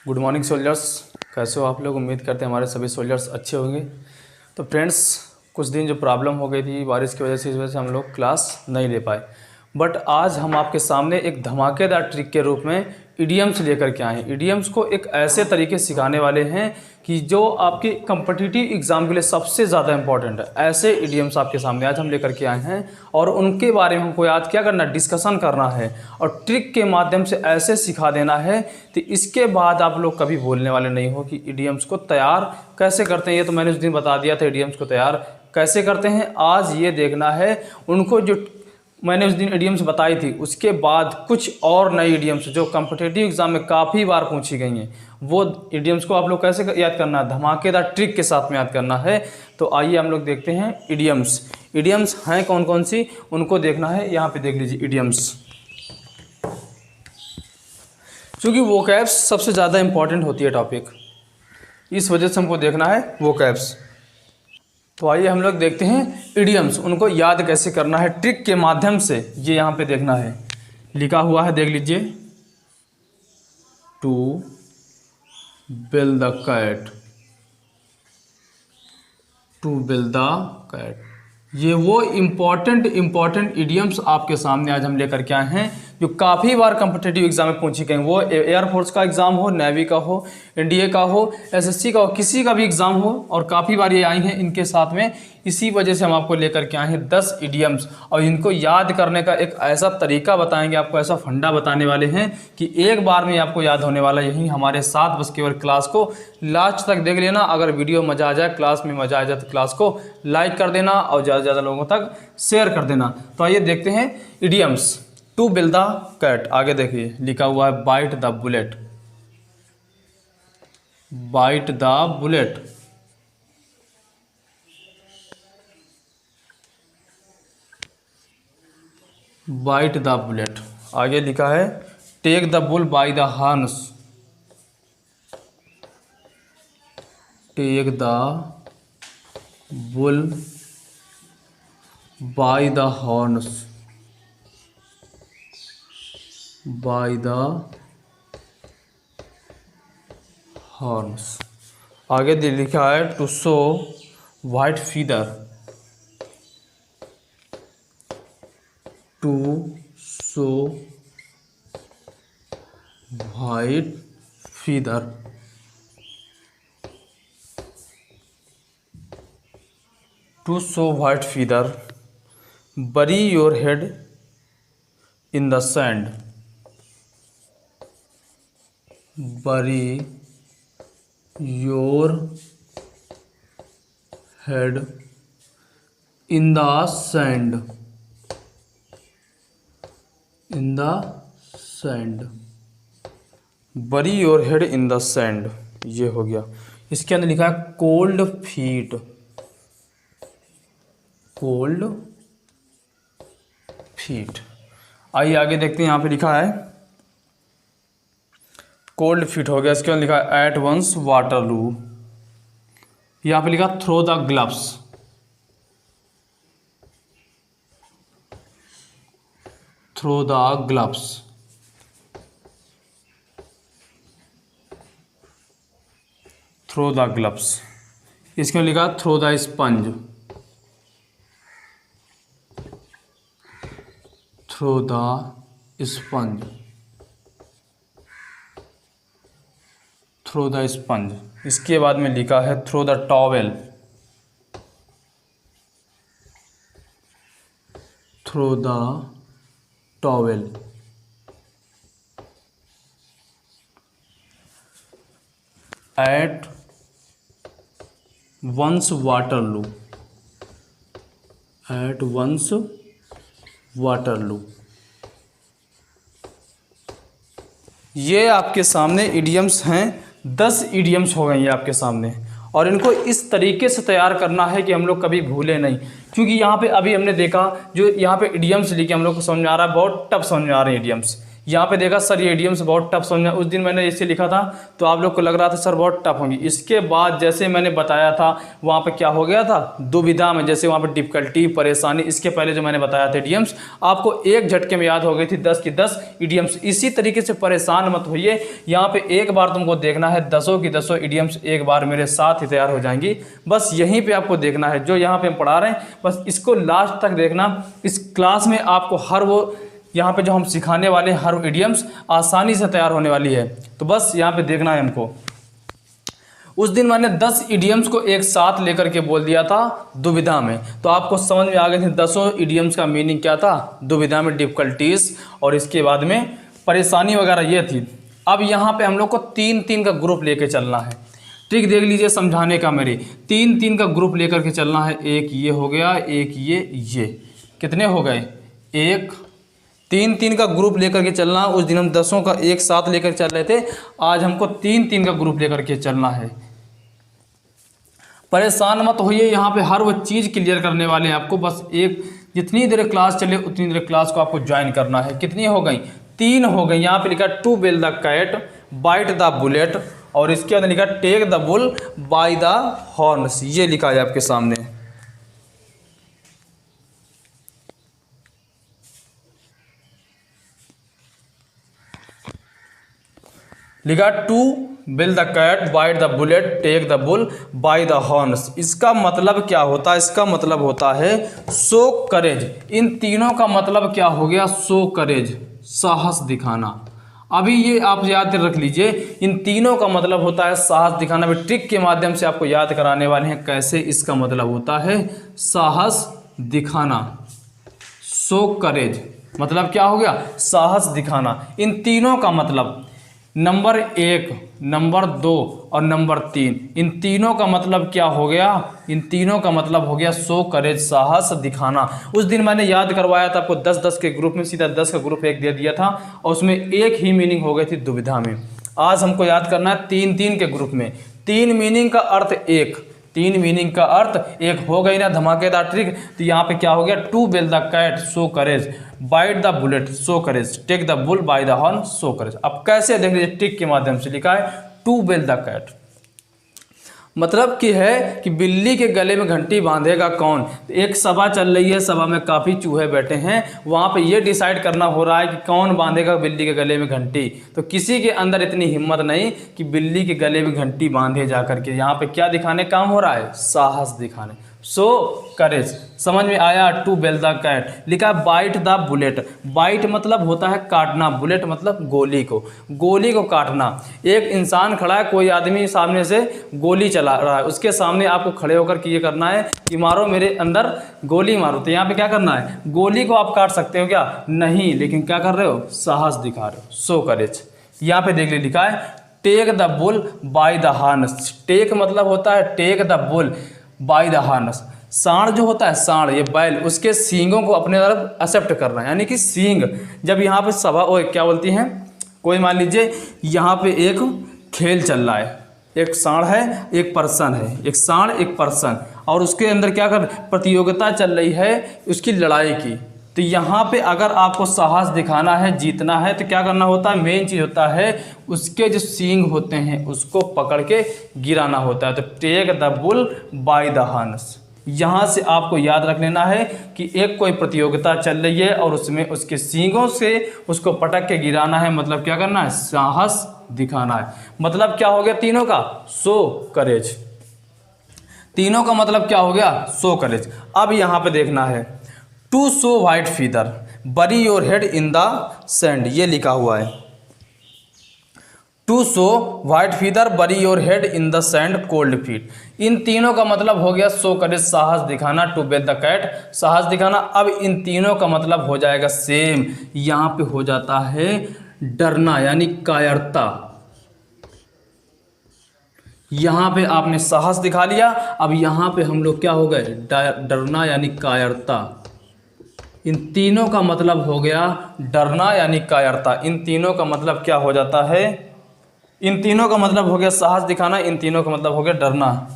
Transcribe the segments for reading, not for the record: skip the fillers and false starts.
Good morning soldiers. कैसे हो आप लोग? उम्मीद करते हैं हमारे सभी सोल्जर्स अच्छे होंगे। तो फ्रेंड्स, कुछ दिन जो प्रॉब्लम हो गई थी बारिश की वजह से, इस वजह से हम लोग क्लास नहीं ले पाए। बट आज हम आपके सामने एक धमाकेदार ट्रिक के रूप में इडियम्स लेकर के आए हैं। इडियम्स को एक ऐसे तरीके सिखाने वाले हैं कि जो आपके कम्पिटिटिव एग्ज़ाम के लिए सबसे ज़्यादा इंपॉर्टेंट है। ऐसे इडियम्स आपके सामने आज हम लेकर के आए हैं और उनके बारे में हमको याद क्या करना, डिस्कशन करना है और ट्रिक के माध्यम से ऐसे सिखा देना है तो इसके बाद आप लोग कभी बोलने वाले नहीं हो कि इडियम्स को तैयार कैसे करते हैं। ये तो मैंने उस दिन बता दिया था इडियम्स को तैयार कैसे करते हैं। आज ये देखना है उनको जो मैंने उस दिन इडियम्स बताई थी, उसके बाद कुछ और नई इडियम्स जो कॉम्पिटिटिव एग्जाम में काफ़ी बार पूछी गई हैं, वो इडियम्स को आप लोग कैसे याद करना है, धमाकेदार ट्रिक के साथ में याद करना है। तो आइए हम लोग देखते हैं इडियम्स। इडियम्स हैं कौन कौन सी, उनको देखना है। यहाँ पे देख लीजिए इडियम्स। क्योंकि वोकैब्स सबसे ज़्यादा इंपॉर्टेंट होती है टॉपिक, इस वजह से हमको देखना है वोकैब्स। तो आइए हम लोग देखते हैं इडियम्स, उनको याद कैसे करना है ट्रिक के माध्यम से। ये यहाँ पे देखना है, लिखा हुआ है, देख लीजिए। To build the cat, to build the cat. ये वो इम्पॉर्टेंट इडियम्स आपके सामने आज हम लेकर के आए हैं जो काफ़ी बार कॉम्पिटिटिव एग्जाम में पूछी गई। वो एयरफोर्स का एग्ज़ाम हो, नेवी का हो, एनडीए का हो, एसएससी का हो, किसी का भी एग्ज़ाम हो, और काफ़ी बार ये आई हैं इनके साथ में। इसी वजह से हम आपको लेकर के आए हैं 10 इडियम्स और इनको याद करने का एक ऐसा तरीका बताएंगे, आपको ऐसा फंडा बताने वाले हैं कि एक बार में आपको याद होने वाला। यही हमारे साथ बस केवल क्लास को लास्ट तक देख लेना। अगर वीडियो मज़ा आ जाए, क्लास में मज़ा आ जाए तो क्लास को लाइक कर देना और ज़्यादा से ज़्यादा लोगों तक शेयर कर देना। तो आइए देखते हैं idioms. To build the cat, आगे देखिए लिखा हुआ है bite the bullet, bite the bullet. Bite the bullet. आगे लिखा है take the bull by the horns, take the bull by the horns, by the horns. आगे लिखा है to show white feather, to show white feather, to show white feather. bury your head in the sand, bury your head in the sand, in the sand, bury your head in the sand। ये हो गया। इसके अंदर लिखा है cold feet, cold feet. आइए आगे देखते हैं। यहाँ पे लिखा है कोल्ड फीट हो गया। इसके बाद लिखा है एट वंस वाटरलू। यहाँ पे लिखा throw the gloves, throw the gloves. Throw the gloves. इसके बाद लिखा throw the sponge, throw the sponge, throw the sponge. इसके बाद में लिखा है throw the towel, throw the towel. At once Waterloo, at once Waterloo. ये आपके सामने इडियम्स हैं, 10 इडियम्स हो गए ये आपके सामने, और इनको इस तरीके से तैयार करना है कि हम लोग कभी भूले नहीं। क्योंकि यहाँ पे अभी हमने देखा जो यहाँ पे इडियम्स लिखे हम लोग को समझ में आ रहा है, बहुत टफ समझ में आ रहे हैं इडियम्स। यहाँ पे देखा सर ये इडियम्स बहुत टफ समझ में, उस दिन मैंने इसे लिखा था तो आप लोग को लग रहा था सर बहुत टफ होंगी। इसके बाद जैसे मैंने बताया था वहाँ पे क्या हो गया था, दुविधा में, जैसे वहाँ पे डिफिकल्टी, परेशानी, इसके पहले जो मैंने बताया था इडियम्स आपको एक झटके में याद हो गई थी 10 की 10 इडियम्स। इसी तरीके से परेशान मत होइए, यहाँ पे एक बार तुमको देखना है 10 की 10 इडियम्स एक बार मेरे साथ ही तैयार हो जाएंगी। बस यहीं पे आपको देखना है, जो यहाँ पे हम पढ़ा रहे हैं बस इसको लास्ट तक देखना। इस क्लास में आपको हर वो यहाँ पे जो हम सिखाने वाले हर इडियम्स आसानी से तैयार होने वाली है, तो बस यहाँ पे देखना है हमको। उस दिन मैंने 10 इडियम्स को एक साथ लेकर के बोल दिया था दुविधा में, तो आपको समझ में आ गए थे 10 इडियम्स का मीनिंग क्या था, दुविधा में डिफिकल्टीज और इसके बाद में परेशानी वगैरह ये थी। अब यहाँ पे हम लोग को 3-3 का ग्रुप लेके चलना है। ट्रिक देख लीजिए समझाने का, मेरी 3-3 का ग्रुप लेकर के चलना है। एक ये हो गया, एक ये कितने हो गए, एक 3-3 का ग्रुप लेकर के चलना। उस दिन हम 10 का एक साथ लेकर चल रहे थे, आज हमको 3-3 का ग्रुप लेकर के चलना है। परेशान मत होइए, यहाँ पे हर वो चीज़ क्लियर करने वाले हैं आपको। बस एक जितनी देर क्लास चले उतनी देर क्लास को आपको ज्वाइन करना है। कितनी हो गई, 3 हो गई। यहाँ पे लिखा to bell the cat bite the bullet, और इसके अंदर लिखा take the bull by the horns, ये लिखा है आपके सामने। लिखा to bill the cat bite the bullet take the bull by the horns. इसका मतलब क्या होता है, इसका मतलब होता है शो करेज। इन तीनों का मतलब क्या हो गया, शो करेज, साहस दिखाना। अभी ये आप याद रख लीजिए, इन तीनों का मतलब होता है साहस दिखाना। भी ट्रिक के माध्यम से आपको याद कराने वाले हैं कैसे इसका मतलब होता है साहस दिखाना। शो करेज मतलब क्या हो गया, साहस दिखाना। इन तीनों का मतलब नंबर 1, नंबर 2 और नंबर 3, इन तीनों का मतलब क्या हो गया, इन तीनों का मतलब हो गया शो करेज, साहस दिखाना। उस दिन मैंने याद करवाया था आपको 10-10 के ग्रुप में, सीधा 10 का ग्रुप एक दे दिया था और उसमें एक ही मीनिंग हो गई थी दुविधा में। आज हमको याद करना है 3-3 के ग्रुप में। 3 मीनिंग का अर्थ एक, 3 मीनिंग का अर्थ एक हो गई ना धमाकेदार ट्रिक। तो यहाँ पे क्या हो गया, to bell the cat show courage, bite the bullet show courage, take the bull by the horn show courage. अब कैसे देख लीजिए, ट्रिक के माध्यम से लिखा है टू बेल द कैट, मतलब कि है कि बिल्ली के गले में घंटी बांधेगा कौन। एक सभा चल रही है, सभा में काफ़ी चूहे बैठे हैं, वहाँ पे ये डिसाइड करना हो रहा है कि कौन बांधेगा बिल्ली के गले में घंटी। तो किसी के अंदर इतनी हिम्मत नहीं कि बिल्ली के गले में घंटी बांधे जा करके। यहाँ पे क्या दिखाने काम हो रहा है, साहस दिखाने, सो करेज। समझ में आया, टू बेल द कैट। लिखा बाइट द बुलेट, बाइट मतलब होता है काटना, बुलेट मतलब गोली को काटना। एक इंसान खड़ा है, कोई आदमी सामने से गोली चला रहा है, उसके सामने आपको खड़े होकर के ये करना है कि मारो मेरे अंदर गोली मारो। तो यहाँ पे क्या करना है, गोली को आप काट सकते हो क्या, नहीं, लेकिन क्या कर रहे हो, साहस दिखा रहे हो, सो करेज। यहाँ पे देख ले लिखा है take the bull by the horns. Take मतलब होता है take the bull by the horns. सांड जो होता है, सांड ये बैल, उसके सींगों को अपने तरफ एक्सेप्ट करना है, यानी कि सींग। जब यहाँ पे सभा क्या बोलती हैं, कोई मान लीजिए यहाँ पे एक खेल चल रहा है, एक सांड है एक पर्सन है, एक सांड एक पर्सन, और उसके अंदर क्या कर प्रतियोगिता चल रही है उसकी लड़ाई की। तो यहाँ पे अगर आपको साहस दिखाना है, जीतना है, तो क्या करना होता है, मेन चीज़ होता है उसके जो सींग होते हैं उसको पकड़ के गिराना होता है। तो take the bull by the horns, यहाँ से आपको याद रख लेना है कि एक कोई प्रतियोगिता चल रही है और उसमें उसके सींगों से उसको पटक के गिराना है। मतलब क्या करना है, साहस दिखाना है। मतलब क्या हो गया तीनों का, सो करेज। तीनों का मतलब क्या हो गया, सो करेज। अब यहाँ पे देखना है to show white feather bury your head in the sand, ये लिखा हुआ है। To show white feather bury your head in the sand cold feet. इन तीनों का मतलब हो गया शो करेज, साहस दिखाना, टू बेल द कैट, साहस दिखाना। अब इन तीनों का मतलब हो जाएगा सेम, यहाँ पे हो जाता है डरना यानी कायरता। यहाँ पे आपने साहस दिखा लिया, अब यहाँ पे हम लोग क्या हो गए, डरना यानी कायरता। इन तीनों का मतलब हो गया डरना यानी कायरता। इन तीनों का मतलब क्या हो जाता है, इन तीनों का मतलब हो गया साहस दिखाना, इन तीनों का मतलब हो गया डरना।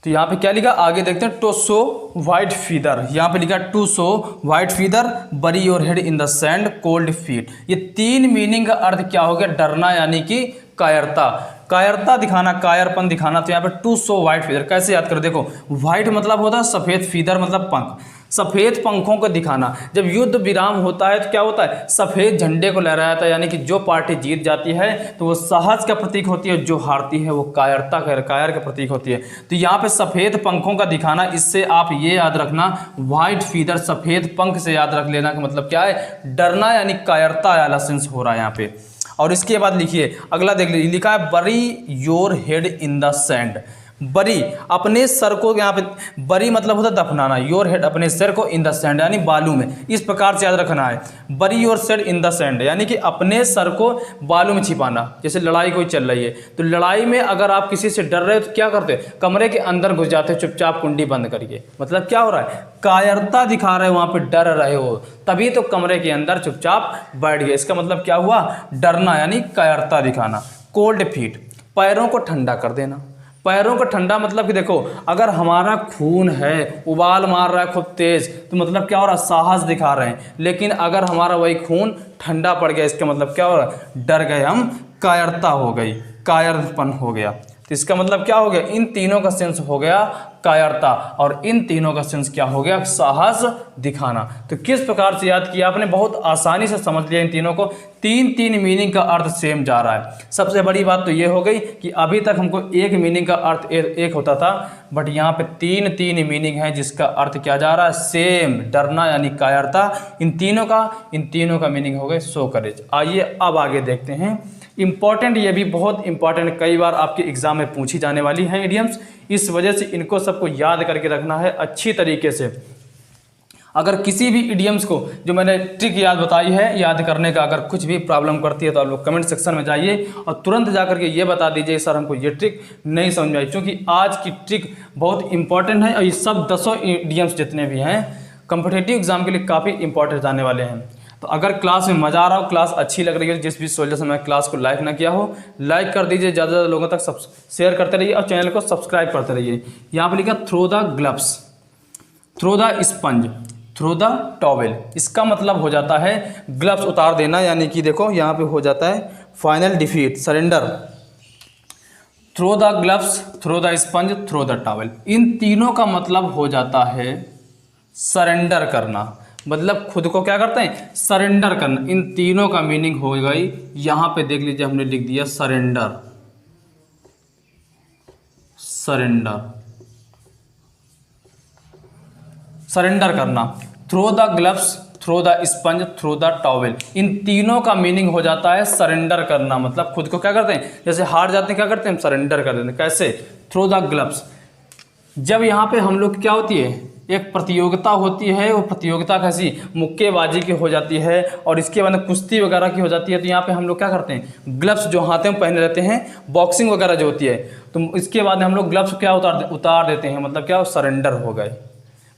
तो यहाँ पे क्या लिखा, आगे देखते हैं, टू शो वाइट फीदर, यहाँ पे लिखा to show white feather, bury your head in the sand, cold feet. ये 3 मीनिंग का अर्थ क्या हो गया, डरना यानी कि कायरता, कायरता दिखाना, कायरपन दिखाना। तो यहाँ पे टू शो वाइट फीदर कैसे याद करो, देखो वाइट मतलब होता है सफ़ेद, फीदर मतलब पंख, सफ़ेद पंखों को दिखाना। जब युद्ध विराम होता है तो क्या होता है, सफ़ेद झंडे को लहराया जाता है, यानी कि जो पार्टी जीत जाती है तो वो साहस का प्रतीक होती है, जो हारती है वो कायरता का, कायर का प्रतीक होती है। तो यहाँ पे सफ़ेद पंखों का दिखाना, इससे आप ये याद रखना, वाइट फीदर सफ़ेद पंख से याद रख लेना कि मतलब क्या है, डरना यानी कायरता वाला सेंस हो रहा है यहाँ पे। और इसके बाद लिखिए अगला, देख लीजिए, लिखा है बरी your head in the sand, बरी अपने सर को, यहाँ पे बरी मतलब होता है दफनाना, योर हेड अपने सर को, इन द सैंड यानी बालू में, इस प्रकार से याद रखना है, बरी your head in the sand यानी कि अपने सर को बालू में छिपाना। जैसे लड़ाई कोई चल रही है तो लड़ाई में अगर आप किसी से डर रहे हो तो क्या करते हो, कमरे के अंदर घुस जाते हो चुपचाप कुंडी बंद करके। मतलब क्या हो रहा है, कायरता दिखा रहे हो, वहाँ पे डर रहे हो, तभी तो कमरे के अंदर चुपचाप बैठ गए। इसका मतलब क्या हुआ, डरना यानी कायरता दिखाना। कोल्ड फीट, पैरों को ठंडा कर देना, पैरों को ठंडा मतलब कि देखो अगर हमारा खून है, उबाल मार रहा है खूब तेज, तो मतलब क्या हो रहा है, साहस दिखा रहे हैं। लेकिन अगर हमारा वही खून ठंडा पड़ गया, इसका मतलब क्या हो रहा है, डर गए हम, कायरता हो गई, कायरपन हो गया। तो इसका मतलब क्या हो गया, इन तीनों का सेंस हो गया कायरता, और इन तीनों का सेंस क्या हो गया, साहस दिखाना। तो किस प्रकार से याद किया आपने, बहुत आसानी से समझ लिया इन तीनों को, 3 मीनिंग का अर्थ सेम जा रहा है। सबसे बड़ी बात तो ये हो गई कि अभी तक हमको एक मीनिंग का अर्थ एक होता था, बट यहाँ पे 3 मीनिंग है जिसका अर्थ क्या जा रहा है, सेम, डरना यानी कायरता। इन तीनों का मीनिंग हो गए सो करेज। आइए अब आगे देखते हैं। इंपॉर्टेंट, ये भी बहुत इंपॉर्टेंट, कई बार आपके एग्जाम में पूछी जाने वाली हैं इडियम्स, इस वजह से इनको सबको याद करके रखना है अच्छी तरीके से। अगर किसी भी इडियम्स को जो मैंने ट्रिक याद बताई है याद करने का, अगर कुछ भी प्रॉब्लम करती है तो आप लोग कमेंट सेक्शन में जाइए और तुरंत जा करके ये बता दीजिए सर हमको ये ट्रिक नहीं समझ में आई, क्योंकि आज की ट्रिक बहुत इंपॉर्टेंट है और ये सब 10 इडियम्स जितने भी हैं कॉम्पिटिटिव एग्जाम के लिए काफ़ी इंपॉर्टेंट आने वाले हैं। तो अगर क्लास में मज़ा आ रहा हो, क्लास अच्छी लग रही है, जिस भी सोल्जर से मैं क्लास को लाइक ना किया हो, लाइक कर दीजिए, ज़्यादा से ज़्यादा लोगों तक शेयर करते रहिए और चैनल को सब्सक्राइब करते रहिए। यहाँ पे लिखा throw the gloves, throw the sponge, throw the towel. इसका मतलब हो जाता है ग्लव्स उतार देना, यानी कि देखो यहाँ पे हो जाता है final defeat, surrender. Throw the gloves, throw the sponge, throw the towel, इन तीनों का मतलब हो जाता है सरेंडर करना, मतलब खुद को क्या करते हैं, सरेंडर करना। इन तीनों का मीनिंग हो गई, यहाँ पे देख लीजिए हमने लिख दिया सरेंडर, सरेंडर, सरेंडर करना। Throw the gloves, throw the sponge, throw the towel, इन तीनों का मीनिंग हो जाता है सरेंडर करना, मतलब खुद को क्या करते हैं, जैसे हार जाते हैं क्या करते हैं, हम सरेंडर कर देते हैं। कैसे, थ्रो द ग्लव्स, जब यहाँ पे हम लोग क्या होती है, एक प्रतियोगिता होती है, वो प्रतियोगिता कैसी, मुक्केबाजी की हो जाती है और इसके बाद कुश्ती वगैरह की हो जाती है। तो यहाँ पे हम लोग क्या करते हैं, ग्लव्स जो हाथों में पहने रहते हैं, बॉक्सिंग वगैरह जो होती है, तो इसके बाद हम लोग ग्लव्स क्या उतार देते हैं, मतलब क्या, सरेंडर हो गए।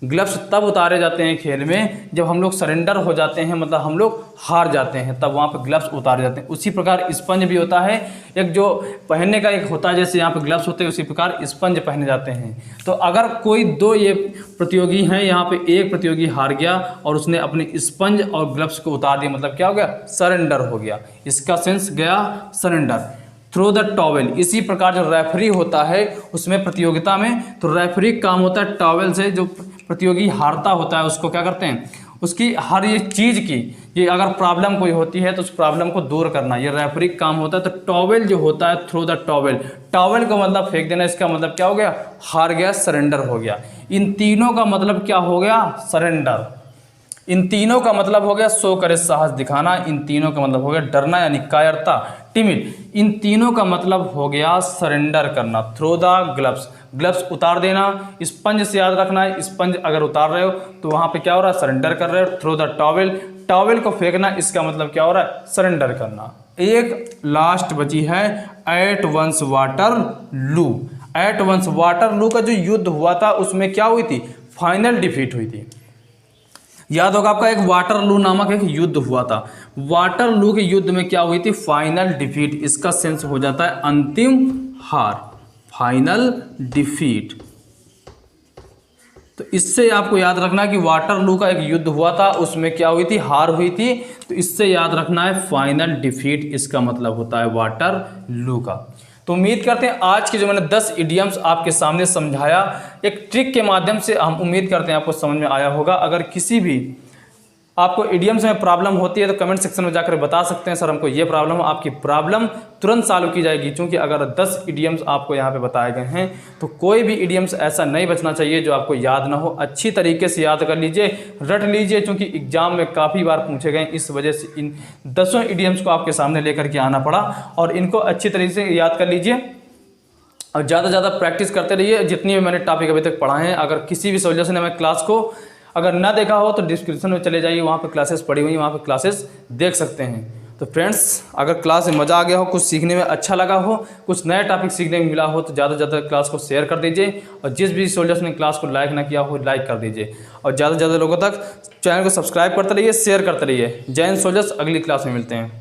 ग्लव्स तब उतारे जाते हैं खेल में जब हम लोग सरेंडर हो जाते हैं, मतलब हम लोग हार जाते हैं, तब वहाँ पर ग्लव्स उतारे जाते हैं। उसी प्रकार स्पंज भी होता है, एक जो पहनने का एक होता है, जैसे यहाँ पे ग्लव्स होते हैं उसी प्रकार स्पंज पहने जाते हैं। तो अगर कोई 2 ये प्रतियोगी हैं, यहाँ पे एक प्रतियोगी हार गया और उसने अपने स्पंज और ग्लव्स को उतार दिया, मतलब क्या हो गया, सरेंडर हो गया। इसका सेंस गया सरेंडर। थ्रो द टॉवेल, इसी प्रकार जो रेफरी होता है उसमें प्रतियोगिता में, तो रेफरी काम होता है टॉवेल से, जो प्रतियोगी हारता होता है उसको क्या करते हैं, उसकी हर ये चीज़ की, ये अगर प्रॉब्लम कोई होती है तो उस प्रॉब्लम को दूर करना, ये रेफरी काम होता है। तो टॉवेल जो होता है, थ्रो द टॉवेल, टॉवेल का मतलब फेंक देना, इसका मतलब क्या हो गया, हार गया, सरेंडर हो गया। इन तीनों का मतलब क्या हो गया, सरेंडर। इन तीनों का मतलब हो गया शो करे, साहस दिखाना। इन तीनों का मतलब हो गया डरना यानी कायरता, टिमिड। इन तीनों का मतलब हो गया सरेंडर करना। थ्रो द ग्लव्स, ग्लव्स उतार देना। स्पंज से याद रखना है, स्पंज अगर उतार रहे हो तो वहाँ पे क्या हो रहा है, सरेंडर कर रहे हो। थ्रो द टॉवेल, टॉवेल को फेंकना, इसका मतलब क्या हो रहा है, सरेंडर करना। एक लास्ट बची है at once Waterloo. At once Waterloo का जो युद्ध हुआ था उसमें क्या हुई थी, फाइनल डिफीट हुई थी। याद होगा आपका, एक वाटरलू नामक एक युद्ध हुआ था। वाटरलू के युद्ध में क्या हुई थी, फाइनल डिफीट। इसका सेंस हो जाता है अंतिम हार, फाइनल डिफीट। तो इससे आपको याद रखना है कि वाटरलू का एक युद्ध हुआ था, उसमें क्या हुई थी, हार हुई थी। तो इससे याद रखना है फाइनल डिफीट इसका मतलब होता है वाटरलू का। तो उम्मीद करते हैं आज की जो मैंने 10 इडियम्स आपके सामने समझाया एक ट्रिक के माध्यम से, हम उम्मीद करते हैं आपको समझ में आया होगा। अगर किसी भी आपको इडियम्स में प्रॉब्लम होती है तो कमेंट सेक्शन में जाकर बता सकते हैं सर हमको ये प्रॉब्लम है, आपकी प्रॉब्लम तुरंत सॉल्व की जाएगी। क्योंकि अगर 10 इडियम्स आपको यहाँ पे बताए गए हैं तो कोई भी इडियम्स ऐसा नहीं बचना चाहिए जो आपको याद ना हो। अच्छी तरीके से याद कर लीजिए, रट लीजिए, क्योंकि एग्जाम में काफ़ी बार पूछे गए, इस वजह से इन 10 इडियम्स को आपके सामने लेकर के आना पड़ा। और इनको अच्छी तरीके से याद कर लीजिए और ज़्यादा से ज़्यादा प्रैक्टिस करते रहिए। जितनी भी मैंने टॉपिक अभी तक पढ़ाए हैं, अगर किसी भी वजह ने मैं क्लास को अगर ना देखा हो तो डिस्क्रिप्शन में चले जाइए, वहाँ पे क्लासेस पड़ी हुई हैं, वहाँ पे क्लासेस देख सकते हैं। तो फ्रेंड्स, अगर क्लास में मज़ा आ गया हो, कुछ सीखने में अच्छा लगा हो, कुछ नया टॉपिक सीखने में मिला हो तो ज़्यादा से ज़्यादा क्लास को शेयर कर दीजिए। और जिस भी सोल्जर्स ने क्लास को लाइक ना किया हो लाइक कर दीजिए। और ज़्यादा से ज़्यादा लोगों तक चैनल को सब्सक्राइब करते रहिए, शेयर करते रहिए। जय हिंद सोल्जर्स, अगली क्लास में मिलते हैं।